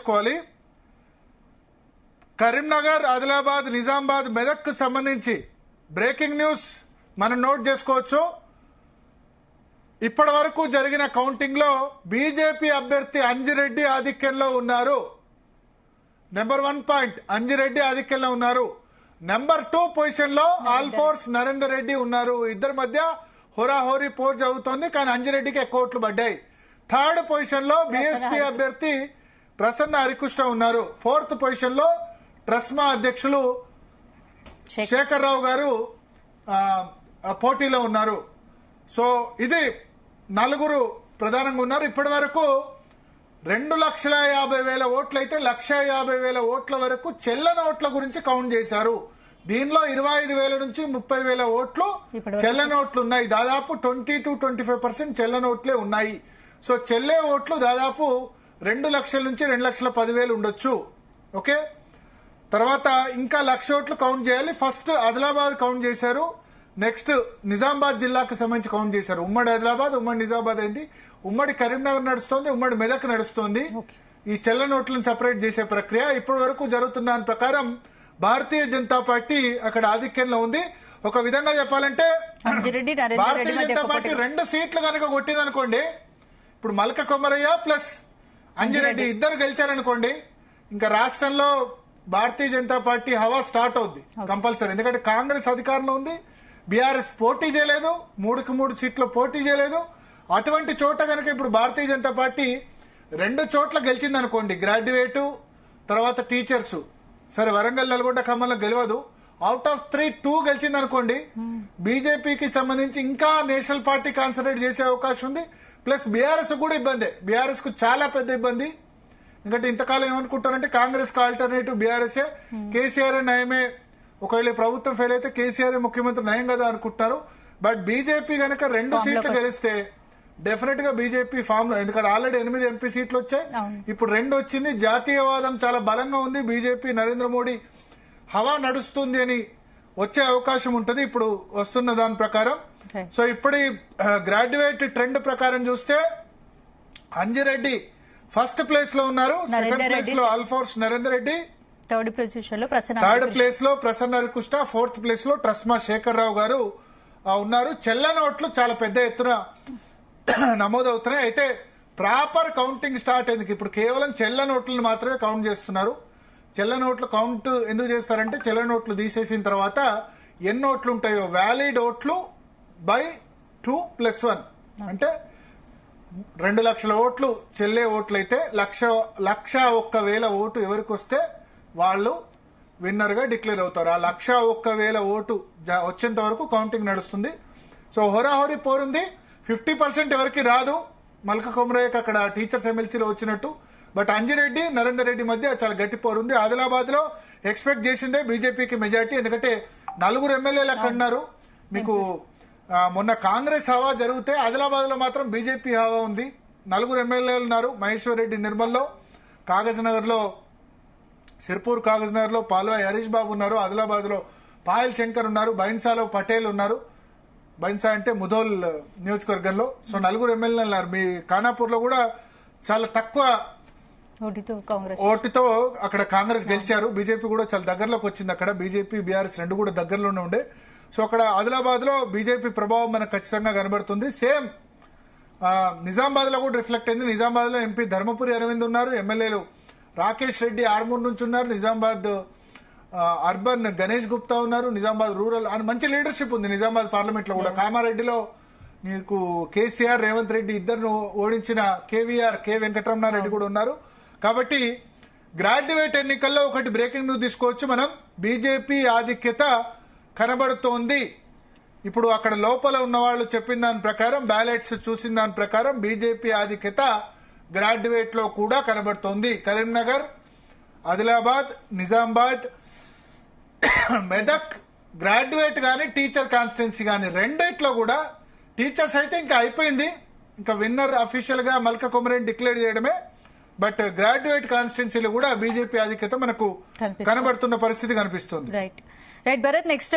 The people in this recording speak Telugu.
చేసుకోవాలి. కరీంనగర్, ఆదిలాబాద్, నిజామాబాద్, మెదక్ కు సంబంధించి బ్రేకింగ్ న్యూస్ మనం నోట్ చేసుకోవచ్చు. ఇప్పటి వరకు జరిగిన కౌంటింగ్ లో బీజేపీ అభ్యర్థి అంజిరెడ్డి ఆధిక్యంలో ఉన్నారు. నెంబర్ 1 పాయింట్ అంజిరెడ్డి ఆధిక్యంలో ఉన్నారు. నెంబర్ 2 పొజిషన్ లో ఆల్ఫోర్స్ నరేందర్ రెడ్డి ఉన్నారు. ఇద్దరి మధ్య హోరాహోరీ పోర్ జరుగుతోంది, కానీ అంజిరెడ్డికి ఎక్కువ ఓట్లు పడ్డాయి. 3rd పొజిషన్ లో బీఎస్పీ అభ్యర్థి ప్రసన్న హరికృష్ణ ఉన్నారు. 4th పొజిషన్ లో ట్రస్మా అధ్యక్షులు శేఖర్ రావు గారు పోటీలో ఉన్నారు. సో ఇది 4 ప్రధానంగా ఉన్నారు. ఇప్పటి వరకు 2,50,000 ఓట్లు అయితే 1,50,000 ఓట్ల వరకు చెల్లని ఓట్ల గురించి కౌంట్ చేశారు. దీనిలో 25,000 నుంచి 30,000 ఓట్లు చెల్లని ఓట్లు ఉన్నాయి. దాదాపు 20 to 25% చెల్లని ఓట్లే ఉన్నాయి. సో చెల్లే ఓట్లు దాదాపు 2 లక్షల నుంచి 2,10,000 ఉండొచ్చు. ఓకే, తర్వాత ఇంకా 1,00,000 ఓట్లు కౌంట్ చేయాలి. ఫస్ట్ ఆదిలాబాద్ కౌంట్ చేశారు, నెక్స్ట్ నిజామాబాద్ జిల్లాకు సంబంధించి కౌంట్ చేశారు. ఉమ్మడి ఆదిలాబాద్, ఉమ్మడి నిజామాబాద్ అయింది, ఉమ్మడి కరీంనగర్ నడుస్తోంది, ఉమ్మడి మెదక్ నడుస్తోంది. ఈ చెల్ల నోట్లను సెపరేట్ చేసే ప్రక్రియ ఇప్పటి వరకు జరుగుతున్న దాని ప్రకారం భారతీయ జనతా పార్టీ అక్కడ ఆధిక్యంలో ఉంది. ఒక విధంగా చెప్పాలంటే భారతీయ జనతా పార్టీ 2 సీట్లు కనుక కొట్టిందనుకోండి, ఇప్పుడు మల్క కొమరయ్య ప్లస్ అంజిరెడ్డి ఇద్దరు గెలిచారనుకోండి, ఇంకా రాష్ట్రంలో భారతీయ జనతా పార్టీ హవా స్టార్ట్ అవుద్ది కంపల్సరీ. ఎందుకంటే కాంగ్రెస్ అధికారంలో ఉంది, బీఆర్ఎస్ పోటీ చేయలేదు, 3కి 3 సీట్లు పోటీ చేయలేదు. అటువంటి చోట కనుక ఇప్పుడు భారతీయ జనతా పార్టీ 2 చోట్ల గెలిచింది అనుకోండి, గ్రాడ్యుయేట్ తర్వాత టీచర్స్, సరే వరంగల్, నల్గొండ, ఖమ్మంలో గెలవదు, అవుట్ ఆఫ్ 3 2 గెలిచింది అనుకోండి, బీజేపీకి సంబంధించి ఇంకా నేషనల్ పార్టీ కాన్సన్ట్రేట్ చేసే అవకాశం ఉంది. ప్లస్ బీఆర్ఎస్ కూడా ఇబ్బంది, బీఆర్ఎస్ కు చాలా పెద్ద ఇబ్బంది. ఎందుకంటే ఇంతకాలం ఏమనుకుంటారంటే కాంగ్రెస్ కు ఆల్టర్నేటివ్ బీఆర్ఎస్, కేసీఆర్ నయమే, ఒకవేళ ప్రభుత్వం ఫెయిల్ అయితే కేసీఆర్ ముఖ్యమంత్రి నయం కదా అనుకుంటున్నారు. బట్ బీజేపీ గనక 2 సీట్లు గెలిస్తే డెఫినెట్ గా బీజేపీ ఫామ్ లో, ఎందుకంటే ఆల్రెడీ 8 ఎంపీ సీట్లు వచ్చాయి, ఇప్పుడు 2 వచ్చింది. జాతీయవాదం చాలా బలంగా ఉంది, బీజేపీ నరేంద్ర మోడీ హవా నడుస్తుంది అని వచ్చే అవకాశం ఉంటుంది ఇప్పుడు వస్తున్న దాని ప్రకారం. సో ఇప్పుడు గ్రాడ్యుయేట్ ట్రెండ్ ప్రకారం చూస్తే అంజిరెడ్డి ఫస్ట్ ప్లేస్ లో ఉన్నారు, సెకండ్ ప్లేస్ లో ఆల్ఫోర్స్ నరేందర్ రెడ్డి, థర్డ్ ప్లేస్ లో ప్రసన్న హరికృష్ణ, 4th ప్లేస్ లో ట్రస్మా శేఖర్ రావు గారు ఉన్నారు. చెల్లని ఓట్లు చాలా పెద్ద ఎత్తున నమోదవుతున్నాయి. అయితే ప్రాపర్ కౌంటింగ్ స్టార్ట్ అయింది. ఇప్పుడు కేవలం చెల్ల నోట్లను మాత్రమే కౌంట్ చేస్తున్నారు. చెల్ల నోట్లు కౌంట్ ఎందుకు చేస్తారంటే, చెల్ల నోట్లు తీసేసిన తర్వాత ఎన్ని ఓట్లు ఉంటాయో వ్యాలిడ్ ఓట్లు బై 2 + 1 అంటే 2 లక్షల ఓట్లు చెల్లే ఓట్లు అయితే 1,01,000 ఓటు ఎవరికి వస్తే వాళ్ళు విన్నర్ గా డిక్లేర్ అవుతారు. ఆ 1,01,000 ఓటు వచ్చేంత వరకు కౌంటింగ్ నడుస్తుంది. సో హోరాహోరీ పోరుంది. 50% ఎవరికి రాదు, మల్క కొమరయ్యకి అక్కడ టీచర్స్ ఎమ్మెల్సీలో వచ్చినట్టు. బట్ అంజిరెడ్డి నరేందర్ రెడ్డి మధ్య చాలా గట్టి పోరుంది. ఆదిలాబాద్ లో ఎక్స్పెక్ట్ చేసిందే బీజేపీకి మెజార్టీ, ఎందుకంటే 4 ఎమ్మెల్యేలు అక్కడ ఉన్నారు. మీకు మొన్న కాంగ్రెస్ హవా జరిగితే ఆదిలాబాద్ లో మాత్రం బీజేపీ హవా ఉంది. 4 ఎమ్మెల్యేలు ఉన్నారు. మహేశ్వర్ రెడ్డి నిర్మల్లో, కాగజ్ నగర్ లో, సిర్పూర్ కాగజ్ నగర్ లో పాల్వాయి హరీష్ బాబు ఉన్నారు. ఆదిలాబాద్ లో పాయల్ శంకర్ ఉన్నారు. బైన్సాలో పటేల్ ఉన్నారు. బైన్సా అంటే ముధోల్ నియోజకవర్గంలో. సో 4 ఎమ్మెల్యేలు ఉన్నారు. మీ ఖానాపూర్ లో కూడా చాలా తక్కువ ఓటుతో అక్కడ కాంగ్రెస్ గెలిచారు. బీజేపీ కూడా చాలా దగ్గరలోకి వచ్చింది. అక్కడ బీజేపీ బీఆర్ఎస్ 2 కూడా దగ్గరలోనే ఉండే. సో అక్కడ ఆదిలాబాద్ లో బీజేపీ ప్రభావం మనకు ఖచ్చితంగా కనబడుతుంది. సేమ్ నిజామాబాద్ లో కూడా రిఫ్లెక్ట్ అయింది. నిజామాబాద్ లో ఎంపీ ధర్మపురి అరవింద్ ఉన్నారు. ఎమ్మెల్యేలు రాకేష్ రెడ్డి ఆర్మూర్ నుంచి ఉన్నారు. నిజామాబాద్ అర్బన్ గణేష్ గుప్తా ఉన్నారు. నిజామాబాద్ రూరల్ మంచి లీడర్షిప్ ఉంది నిజామాబాద్ పార్లమెంట్ లో కూడా. కామారెడ్డిలో నీకు కేసీఆర్, రేవంత్ రెడ్డి ఇద్దరు ఓడించిన కేవీఆర్, కె వెంకటరమణారెడ్డి కూడా ఉన్నారు. కాబట్టి గ్రాడ్యుయేట్ ఎన్నికల్లో ఒకటి బ్రేకింగ్ న్యూస్ తీసుకోవచ్చు మనం. బీజేపీ ఆధిక్యత కనబడుతోంది. ఇప్పుడు అక్కడ లోపల ఉన్న వాళ్ళు చెప్పిన దాని ప్రకారం, బ్యాలెట్స్ చూసిన దాని ప్రకారం బీజేపీ ఆధిక్యత గ్రాడ్యుయేట్ లో కూడా కనబడుతోంది. కరీంనగర్, ఆదిలాబాద్, నిజామాబాద్, మెదక్ గ్రాడ్యుయేట్ గానీ టీచర్ కాన్స్టిట్యున్సీ గానీ రెండిట్లో కూడా, టీచర్స్ అయితే ఇంకా అయిపోయింది, ఇంకా విన్నర్ అఫీషియల్ గా మల్క కొమరేని డిక్లేర్ చేయడమే. బట్ గ్రాడ్యుయేట్ కాన్స్టిట్యున్సీలో కూడా బీజేపీ ఆధిక్యత మనకు కనబడుతున్న పరిస్థితి కనిపిస్తుంది. Right Bharat, next